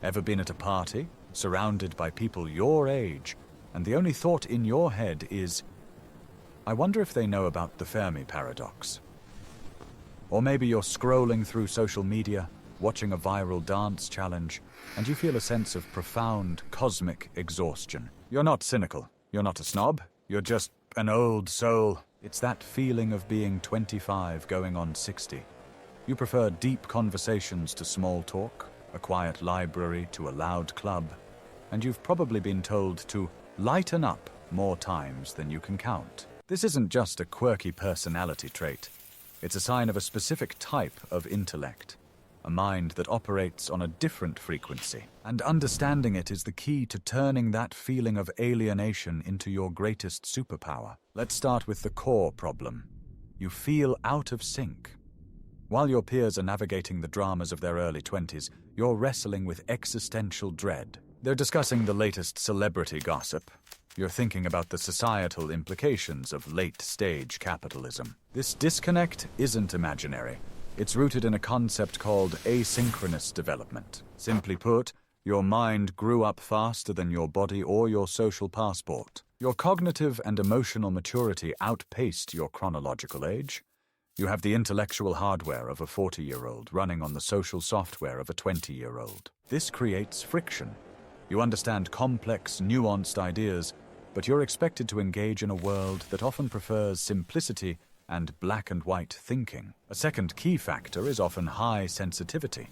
Ever been at a party, surrounded by people your age, and the only thought in your head is, I wonder if they know about the Fermi paradox? Or maybe you're scrolling through social media, watching a viral dance challenge, and you feel a sense of profound cosmic exhaustion. You're not cynical, you're not a snob, you're just an old soul. It's that feeling of being 25 going on 60. You prefer deep conversations to small talk, a quiet library to a loud club, and you've probably been told to lighten up more times than you can count. This isn't just a quirky personality trait. It's a sign of a specific type of intellect, a mind that operates on a different frequency. And understanding it is the key to turning that feeling of alienation into your greatest superpower. Let's start with the core problem. You feel out of sync. While your peers are navigating the dramas of their early 20s, you're wrestling with existential dread. They're discussing the latest celebrity gossip. You're thinking about the societal implications of late-stage capitalism. This disconnect isn't imaginary. It's rooted in a concept called asynchronous development. Simply put, your mind grew up faster than your body or your social passport. Your cognitive and emotional maturity outpaced your chronological age. You have the intellectual hardware of a 40-year-old running on the social software of a 20-year-old. This creates friction. You understand complex, nuanced ideas, but you're expected to engage in a world that often prefers simplicity and black and white thinking. A second key factor is often high sensitivity.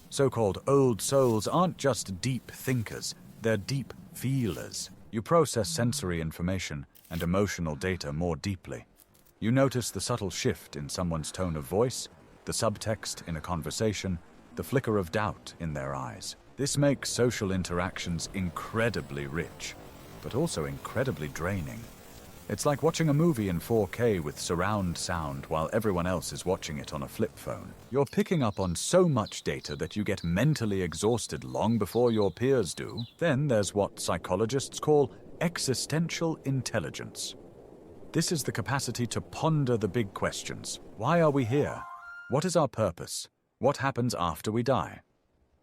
So-called old souls aren't just deep thinkers, they're deep feelers. You process sensory information and emotional data more deeply. You notice the subtle shift in someone's tone of voice, the subtext in a conversation, the flicker of doubt in their eyes. This makes social interactions incredibly rich, but also incredibly draining. It's like watching a movie in 4K with surround sound while everyone else is watching it on a flip phone. You're picking up on so much data that you get mentally exhausted long before your peers do. Then there's what psychologists call existential intelligence. This is the capacity to ponder the big questions. Why are we here? What is our purpose? What happens after we die?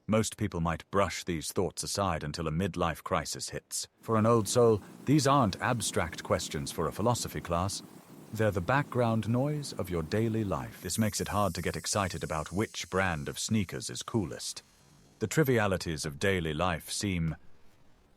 Most people might brush these thoughts aside until a midlife crisis hits. For an old soul, these aren't abstract questions for a philosophy class. They're the background noise of your daily life. This makes it hard to get excited about which brand of sneakers is coolest. The trivialities of daily life seem,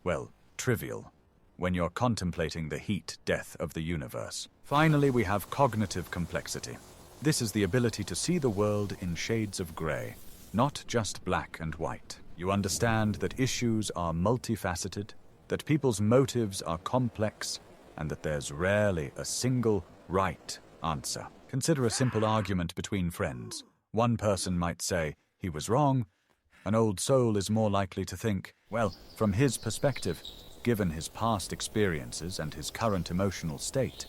well, trivial when you're contemplating the heat death of the universe. Finally, we have cognitive complexity. This is the ability to see the world in shades of gray, not just black and white. You understand that issues are multifaceted, that people's motives are complex, and that there's rarely a single right answer. Consider a simple argument between friends. One person might say, he was wrong. An old soul is more likely to think, well, from his perspective, given his past experiences and his current emotional state,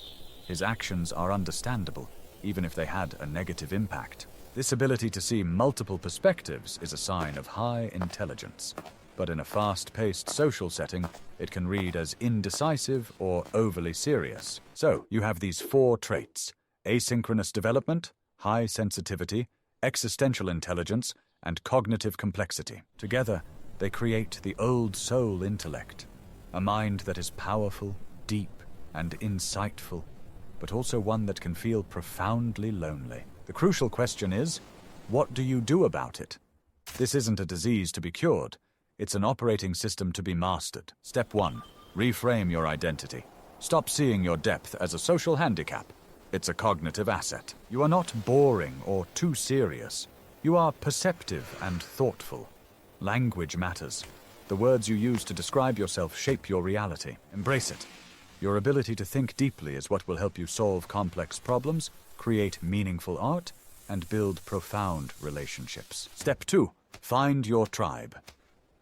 his actions are understandable, even if they had a negative impact. This ability to see multiple perspectives is a sign of high intelligence, but in a fast-paced social setting, it can read as indecisive or overly serious. So, you have these 4 traits: asynchronous development, high sensitivity, existential intelligence, and cognitive complexity. Together, they create the old soul intellect, a mind that is powerful, deep, and insightful, but also one that can feel profoundly lonely. The crucial question is, what do you do about it? This isn't a disease to be cured. It's an operating system to be mastered. Step 1. Reframe your identity. Stop seeing your depth as a social handicap. It's a cognitive asset. You are not boring or too serious. You are perceptive and thoughtful. Language matters. The words you use to describe yourself shape your reality. Embrace it. Your ability to think deeply is what will help you solve complex problems, create meaningful art, and build profound relationships. Step 2. Find your tribe.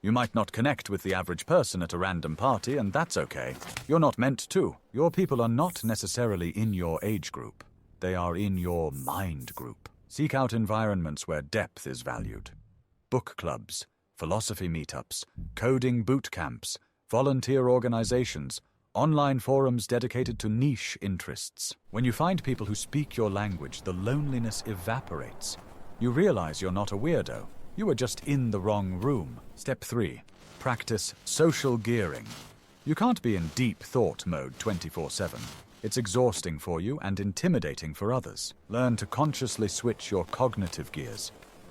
You might not connect with the average person at a random party, and that's okay. You're not meant to. Your people are not necessarily in your age group. They are in your mind group. Seek out environments where depth is valued. Book clubs, philosophy meetups, coding boot camps, volunteer organizations, online forums dedicated to niche interests. When you find people who speak your language, the loneliness evaporates. You realize you're not a weirdo. You are just in the wrong room. Step 3. Practice social gearing. You can't be in deep thought mode 24/7. It's exhausting for you and intimidating for others. Learn to consciously switch your cognitive gears.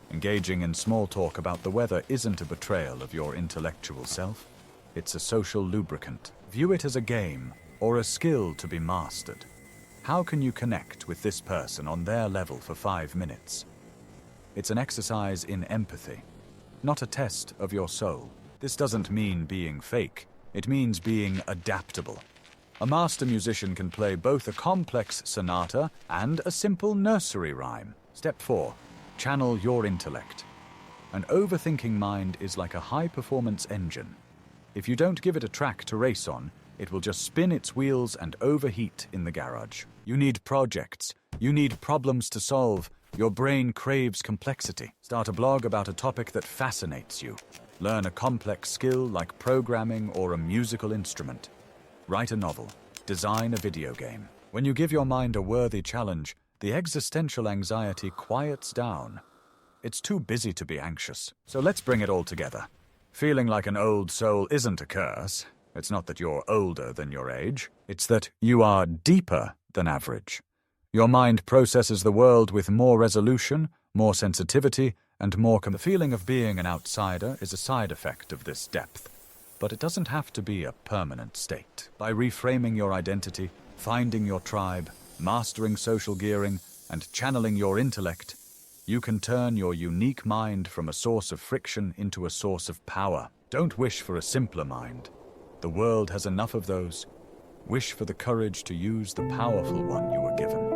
Engaging in small talk about the weather isn't a betrayal of your intellectual self. It's a social lubricant. View it as a game or a skill to be mastered. How can you connect with this person on their level for 5 minutes? It's an exercise in empathy, not a test of your soul. This doesn't mean being fake. It means being adaptable. A master musician can play both a complex sonata and a simple nursery rhyme. Step 4. Channel your intellect. An overthinking mind is like a high-performance engine. If you don't give it a track to race on, it will just spin its wheels and overheat in the garage. You need projects. You need problems to solve. Your brain craves complexity. Start a blog about a topic that fascinates you. Learn a complex skill like programming or a musical instrument. Write a novel. Design a video game. When you give your mind a worthy challenge, the existential anxiety quiets down. It's too busy to be anxious. So let's bring it all together. Feeling like an old soul isn't a curse. It's not that you're older than your age. It's that you are deeper than average. Your mind processes the world with more resolution, more sensitivity, and more The feeling of being an outsider is a side effect of this depth, but it doesn't have to be a permanent state. By reframing your identity, finding your tribe, mastering social gearing, and channeling your intellect, you can turn your unique mind from a source of friction into a source of power. Don't wish for a simpler mind. The world has enough of those. Wish for the courage to use the powerful one you were given.